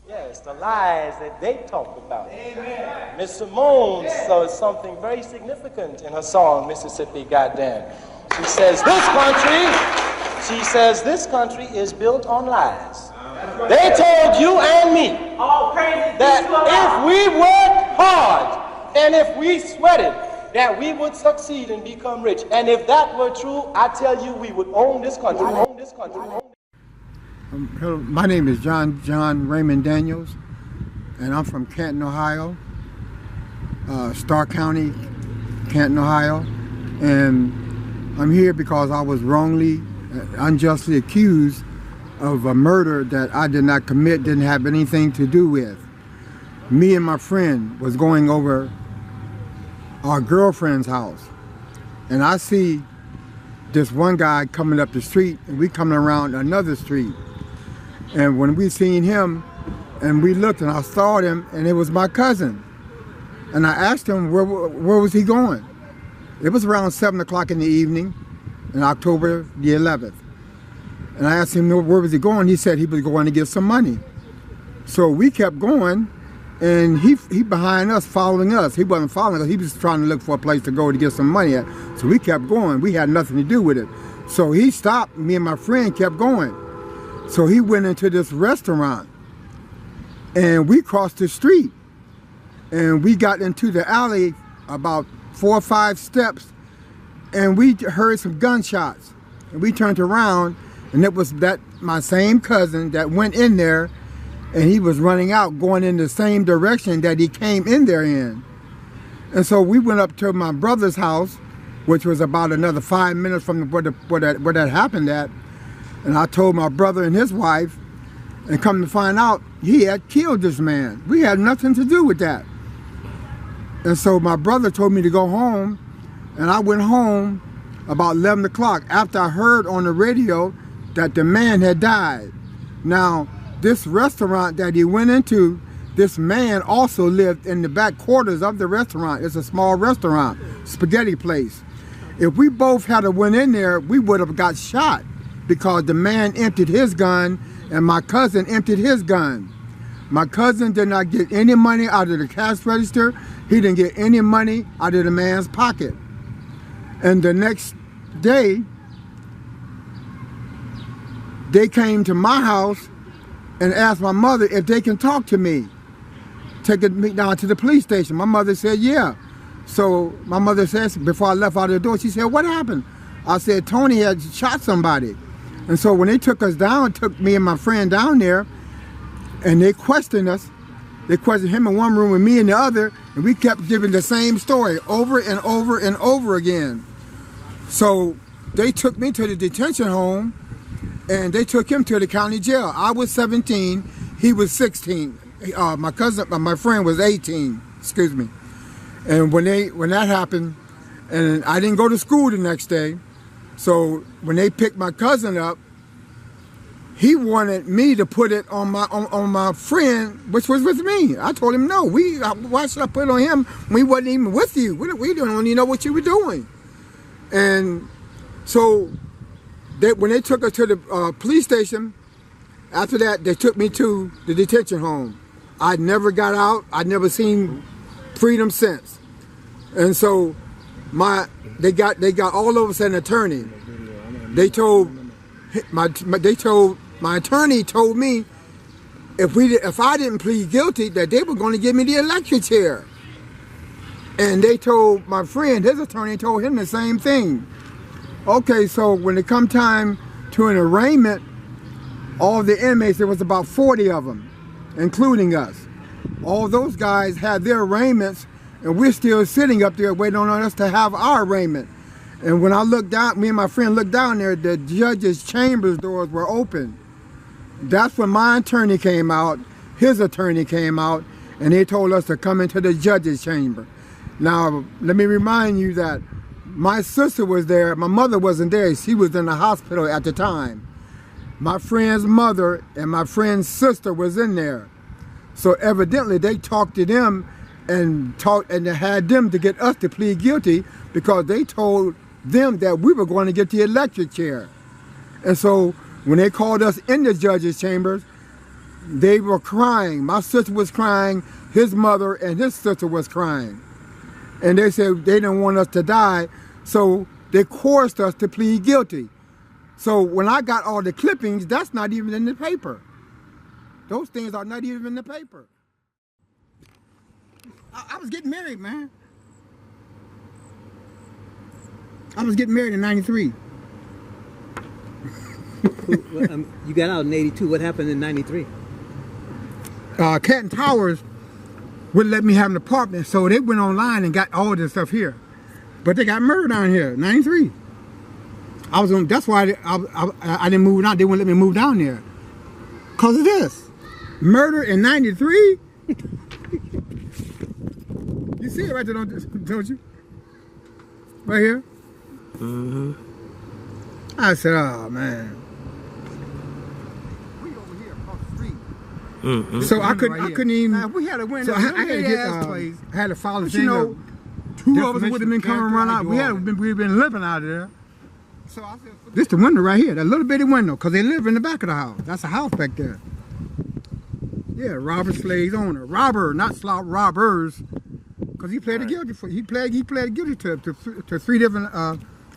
Yes, the lies that they talked about. Amen. Miss Simone saw something very significant in her song, Mississippi Goddamn. She says this country is built on lies. They told you and me that if we worked hard and if we sweated, that we would succeed and become rich. And if that were true, I tell you, we would own this country. Hello, my name is John Raymond Daniels, and I'm from Canton, Ohio, Stark County, Canton, Ohio, and I'm here because I was wrongly, unjustly accused of a murder that I did not commit, didn't have anything to do with. Me and my friend was going over our girlfriend's house, and I see this one guy coming up the street, and we coming around another street. And when we seen him, and we looked, and I saw him, and it was my cousin. And I asked him, where was he going? It was around 7 o'clock in the evening, in October the 11th. And I asked him, where was he going? He said he was going to get some money. So we kept going, and he behind us, following us. He wasn't following us, he was trying to look for a place to go to get some money at. So we kept going, we had nothing to do with it. So he stopped, me and my friend kept going. So he went into this restaurant, and we crossed the street, and we got into the alley about 4 or 5 steps, and we heard some gunshots, and we turned around, and it was my same cousin that went in there, and he was running out, going in the same direction that he came in there in. And so we went up to my brother's house, which was about another 5 minutes from where that happened at. And I told my brother and his wife, and come to find out, he had killed this man. We had nothing to do with that. And so my brother told me to go home, and I went home about 11 o'clock after I heard on the radio that the man had died. Now, this restaurant that he went into, this man also lived in the back quarters of the restaurant. It's a small restaurant, spaghetti place. If we both had went in there, we would have got shot, because the man emptied his gun and my cousin emptied his gun. My cousin did not get any money out of the cash register. He didn't get any money out of the man's pocket. And the next day, they came to my house and asked my mother if they can talk to me, taking me down to the police station. My mother said, yeah. So my mother says, before I left out of the door, she said, what happened? I said, Tony had shot somebody. And so when they took us down, took me and my friend down there, and they questioned us. They questioned him in one room and me in the other, and we kept giving the same story over and over and over again. So they took me to the detention home, and they took him to the county jail. I was 17, he was 16. My friend was 18, excuse me. And when that happened, and I didn't go to school the next day, so when they picked my cousin up, he wanted me to put it on my friend, which was with me. I told him, no, why should I put it on him? We wasn't even with you. We don't even know what you were doing. And so when they took us to the police station, after that, they took me to the detention home. I never got out. I'd never seen freedom since. And so they got all of us an attorney. My attorney told me if I didn't plead guilty, that they were going to give me the electric chair. And they told my friend, his attorney told him the same thing. Okay, so when it come time to an arraignment, all the inmates, there was about 40 of them, including us. All those guys had their arraignments, and we're still sitting up there waiting on us to have our arraignment. And when I looked down, me and my friend looked down there, the judge's chambers doors were open. That's when my attorney came out, his attorney came out, and they told us to come into the judge's chamber. Now, let me remind you that my sister was there, my mother wasn't there, she was in the hospital at the time. My friend's mother and my friend's sister was in there. So evidently they talked to them and had them to get us to plead guilty, because they told them that we were going to get the electric chair. And so when they called us in the judge's chambers, they were crying. My sister was crying, his mother and his sister was crying. And they said they didn't want us to die, so they coerced us to plead guilty. So when I got all the clippings, that's not even in the paper. Those things are not even in the paper. I was getting married, man. I was getting married in '93. You got out in '82. What happened in '93? Canton Towers wouldn't let me have an apartment, so they went online and got all this stuff here. But they got murdered down here, '93. I was on. That's why I didn't move down. They wouldn't let me move down there, cause of this murder in '93. You see it right there, don't you? Right here. Mm-hmm. I said, oh man. We over here across the street. Mm-hmm. So I couldn't even. Now, if we had a window, So I had to get. I had to follow the thing. you know, Two of us would have been coming run out. We'd been living out of there. So I said, This the window right here, that little bitty window, because they live in the back of the house. That's a house back there. Yeah, Robert Slade's owner. Robber, not slop robbers, because he pled guilty for. He pled guilty to 3 different.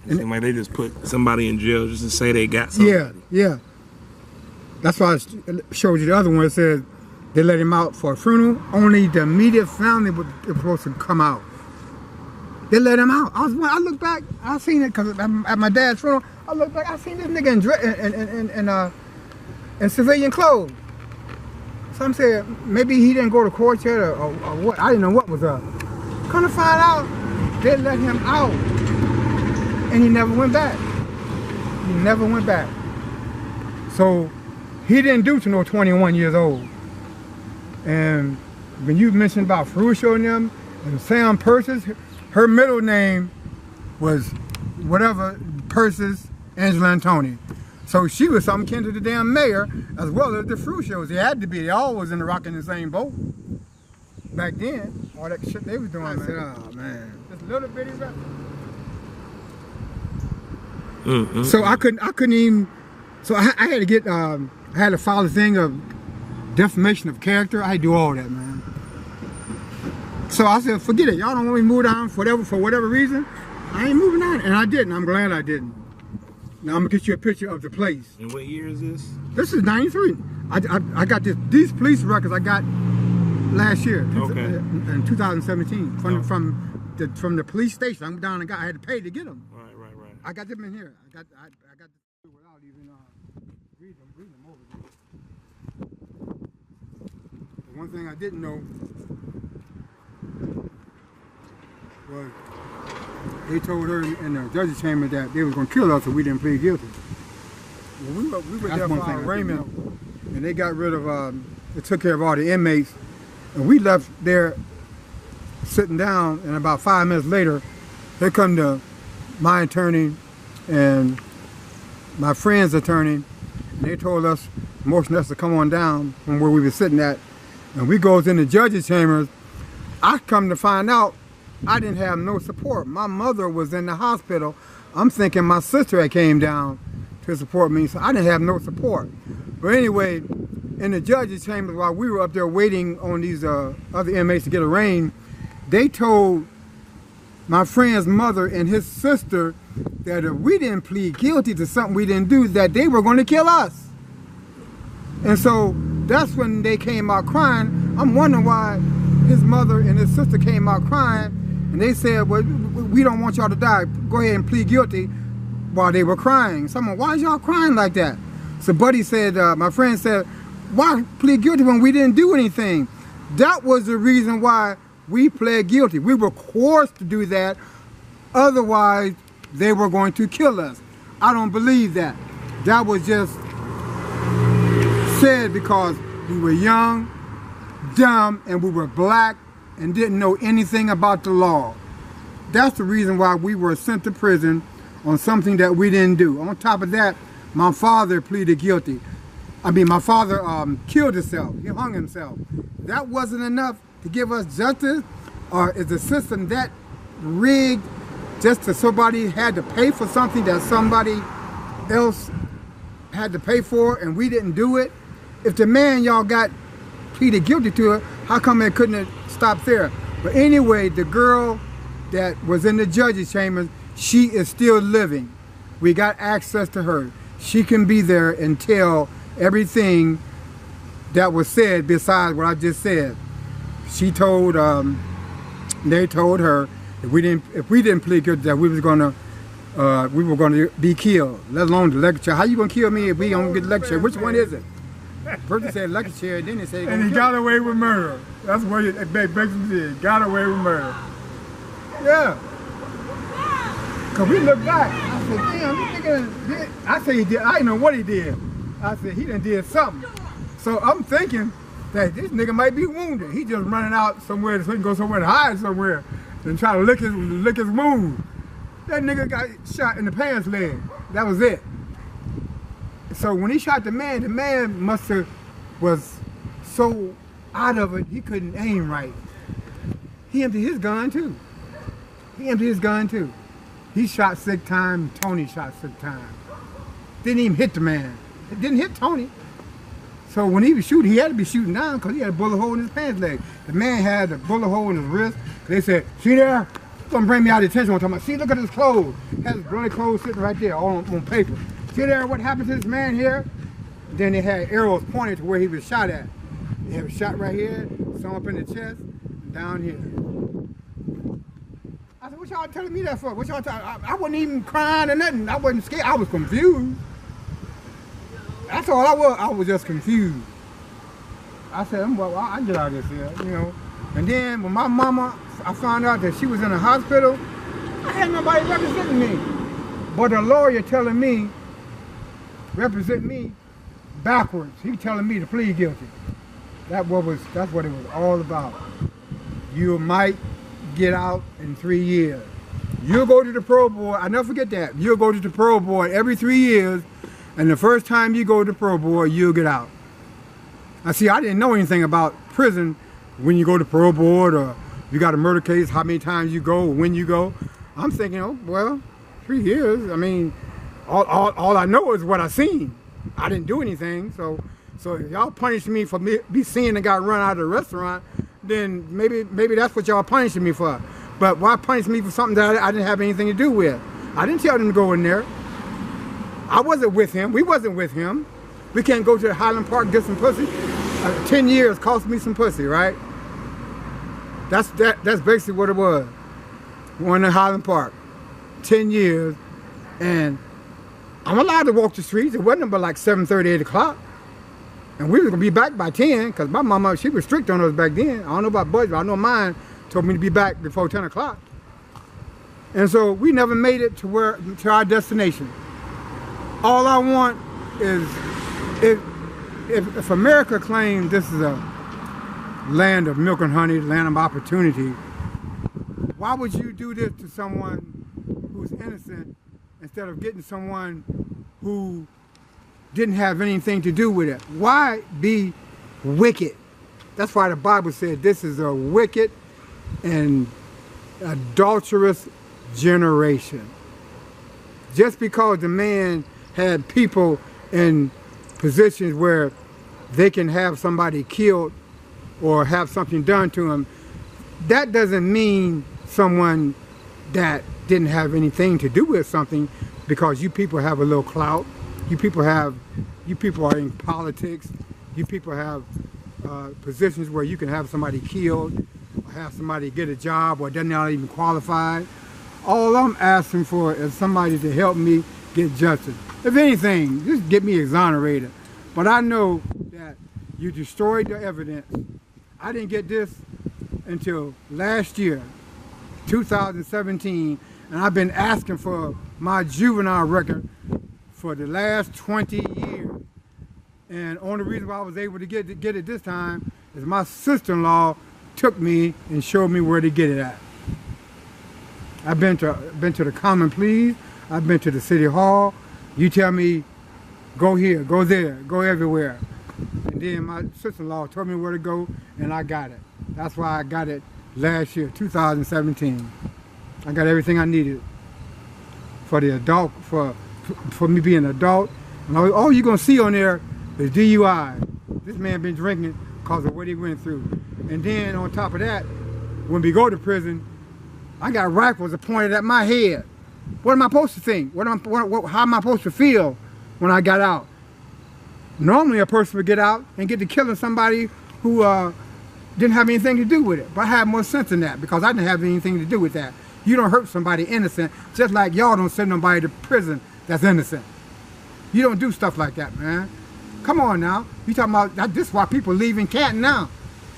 It seemed like they just put somebody in jail just to say they got somebody. Yeah. That's why I showed you the other one. It says they let him out for a funeral. Only the immediate family was supposed to come out. They let him out. I looked back. I seen it because at my dad's funeral. I looked back. I seen this nigga in civilian clothes. Some said maybe he didn't go to court yet or what. I didn't know what was up. Come to find out, they let him out, and he never went back. He never went back. So he didn't do to no 21 years old. And when you mentioned about Ferruccio and them and Sam Persis, her middle name was whatever Persis Angela Antoni. So she was something kin to the damn mayor as well as the Ferruccios. They had to be. They all was in the rock in the same boat. Back then, all that shit they was doing, man. Oh man, just little bitty rap. Mm-hmm. So I couldn't even. So I had to get. I had to file the thing of defamation of character. I had to do all that, man. So I said, forget it. Y'all don't want me to move down for whatever reason. I ain't moving on, and I didn't. I'm glad I didn't. Now I'm gonna get you a picture of the place. And what year is this? This is '93. I got these police records I got last year, Okay. in 2017, from the police station. I'm down and I had to pay to get them. Right. I got them in here. I got without even reading them over there. The one thing I didn't know was they told her in the judge's chamber that they was gonna kill us if we didn't plead guilty. Well, we were there for arraignment, and they got rid of. They took care of all the inmates, and we left there sitting down. And about 5 minutes later, here come my attorney and my friend's attorney, and they told us, motioned us to come on down from where we were sitting at. And we goes in the judge's chambers. I come to find out I didn't have no support. My mother was in the hospital. I'm thinking my sister had came down to support me, so I didn't have no support. But anyway, in the judge's chambers, while we were up there waiting on these other inmates to get arraigned, they told my friend's mother and his sister that if we didn't plead guilty to something we didn't do, that they were going to kill us. And so that's when they came out crying. I'm wondering why his mother and his sister came out crying, and they said, well, we don't want y'all to die. Go ahead and plead guilty, while they were crying. Someone, why is y'all crying like that? So Buddy said, my friend said, why plead guilty when we didn't do anything? That was the reason why we pled guilty. We were coerced to do that. Otherwise, they were going to kill us. I don't believe that. That was just said because we were young, dumb, and we were black and didn't know anything about the law. That's the reason why we were sent to prison on something that we didn't do. On top of that, my father pleaded guilty. My father killed himself. He hung himself. That wasn't enough to give us justice, or is the system that rigged just so somebody had to pay for something that somebody else had to pay for and we didn't do it? if the man y'all got pleaded guilty to it, how come it couldn't have stopped there? But anyway, the girl that was in the judge's chambers, she is still living. We got access to her. She can be there and tell everything that was said besides what I just said. She told, they told her if we didn't plead guilty that we were gonna be killed, let alone the electric chair. How you gonna kill me if we don't get the electric chair? Which one is it? First they said electric chair, then they said And he got away with murder. That's what it basically did. Got away with murder. Yeah. Cause we looked back. I said, damn, this nigga did. I said he did. I didn't know what he did. I said he done did something. So I'm thinking that this nigga might be wounded. He just running out somewhere so he can go somewhere to hide somewhere and try to lick his wound. That nigga got shot in the pants leg. That was it. So when he shot the man was so out of it he couldn't aim right. He emptied his gun too. He shot 6 times, Tony shot 6 times. Didn't even hit the man. It didn't hit Tony. So when he was shooting, he had to be shooting down because he had a bullet hole in his pants leg. The man had a bullet hole in his wrist. They said, see there? It's gonna bring me out of detention one time. See, look at his clothes. Has his bloody clothes sitting right there on paper. See there what happened to this man here? Then they had arrows pointed to where he was shot at. He had a shot right here, some up in the chest, and down here. I said, what y'all telling me that for? What y'all I wasn't even crying or nothing. I wasn't scared. I was confused. That's all I was. I was just confused. I said, well, I get out of this here, you know. And then when my mama, I found out that she was in a hospital, I had nobody representing me. But a lawyer telling me, represent me backwards. He telling me to plead guilty. That's what it was all about. You might get out in 3 years. You'll go to the parole board. I never forget that. You'll go to the parole board every 3 years, and the first time you go to the parole board, you'll get out. Now see, I didn't know anything about prison when you go to parole board or you got a murder case, how many times you go, when you go. I'm thinking, oh, well, 3 years. I mean, all I know is what I seen. I didn't do anything, so if y'all punish me for me seeing a guy run out of the restaurant, then maybe that's what y'all punishing me for. But why punish me for something that I didn't have anything to do with? I didn't tell them to go in there. I wasn't with him. We wasn't with him. We can't go to the Highland Park, get some pussy. 10 years cost me some pussy, right? That's basically what it was. Going to Highland Park, 10 years, and I'm allowed to walk the streets. It wasn't but like 7:30, 8 o'clock. And we was gonna be back by 10, because my mama, she was strict on us back then. I don't know about budget, but I know mine told me to be back before 10 o'clock. And so we never made it to our destination. All I want is, if America claims this is a land of milk and honey, land of opportunity, why would you do this to someone who's innocent instead of getting someone who didn't have anything to do with it? Why be wicked? That's why the Bible said this is a wicked and adulterous generation. Just because the man had people in positions where they can have somebody killed or have something done to him, that doesn't mean someone that didn't have anything to do with something, because you people have a little clout. You people are in politics. You people have positions where you can have somebody killed or have somebody get a job or doesn't not even qualify. All I'm asking for is somebody to help me get justice. If anything, just get me exonerated. But I know that you destroyed the evidence. I didn't get this until last year, 2017, and I've been asking for my juvenile record for the last 20 years. And only reason why I was able to get it this time is my sister-in-law took me and showed me where to get it at. I've been to the common pleas. I've been to the city hall. You tell me, go here, go there, go everywhere. And then my sister-in-law told me where to go, and I got it. That's why I got it last year, 2017. I got everything I needed for the adult, for me being an adult. And all you're gonna see on there is DUI. This man been drinking because of what he went through. And then on top of that, when we go to prison, I got rifles pointed at my head. What am I supposed to think? How am I supposed to feel when I got out? Normally a person would get out and get to killing somebody who didn't have anything to do with it. But I had more sense than that because I didn't have anything to do with that. You don't hurt somebody innocent, just like y'all don't send nobody to prison that's innocent. You don't do stuff like that, man. Come on now. You talking about this is why people leave in Canton now.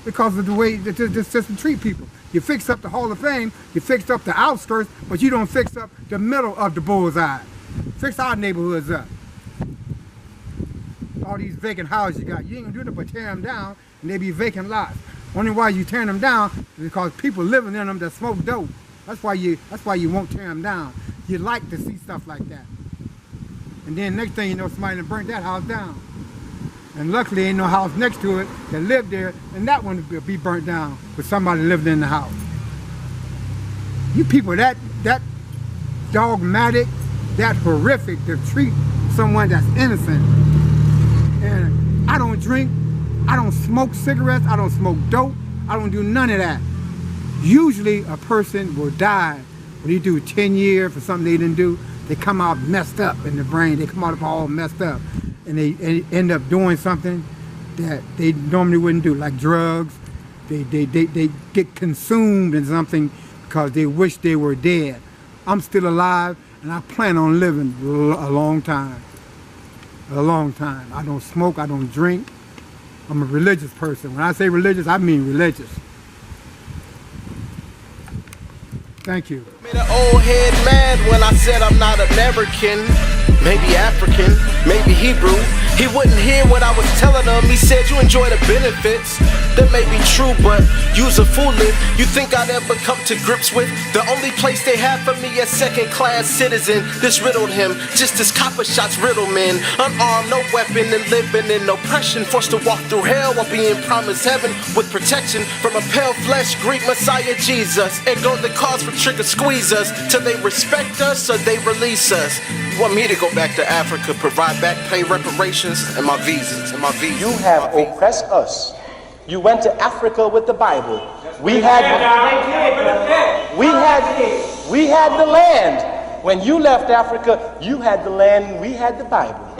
Because of the way that this system treat people. You fix up the Hall of Fame, you fix up the outskirts, but you don't fix up the middle of the bullseye. Fix our neighborhoods up. All these vacant houses you got, you ain't gonna do nothing but tear them down, and they be vacant lots. Only why you tear them down is because people living in them that smoke dope. That's why you won't tear them down. You like to see stuff like that. And then next thing you know, somebody done burnt that house down. And luckily ain't no house next to it that lived there, and that one will be burnt down with somebody living in the house. You people that dogmatic, that horrific to treat someone that's innocent. And I don't drink, I don't smoke cigarettes, I don't smoke dope, I don't do none of that. Usually a person will die when you do 10 years for something they didn't do. They come out messed up in the brain, they come out all messed up. And they end up doing something that they normally wouldn't do, like drugs. They get consumed in something because they wish they were dead. I'm still alive, and I plan on living a long time. A long time. I don't smoke, I don't drink. I'm a religious person. When I say religious, I mean religious. Thank you. Made an old head mad when I said I'm not American. Maybe African, maybe Hebrew. He wouldn't hear what I was telling him. He said you enjoy the benefits. That may be true, but you's a foolin'. You think I'd ever come to grips with the only place they have for me as second-class citizen? This riddled him, just as copper shots riddle men. Unarmed, no weapon, and living in oppression. Forced to walk through hell while being promised heaven with protection from a pale flesh Greek Messiah Jesus. And go the cause for trigger squeeze us till they respect us or they release us. You want me to go back to Africa, provide back pay, reparations, and my visas, You have oppressed us. You went to Africa with the Bible. We had the land. When you left Africa, you had the land and we had the Bible.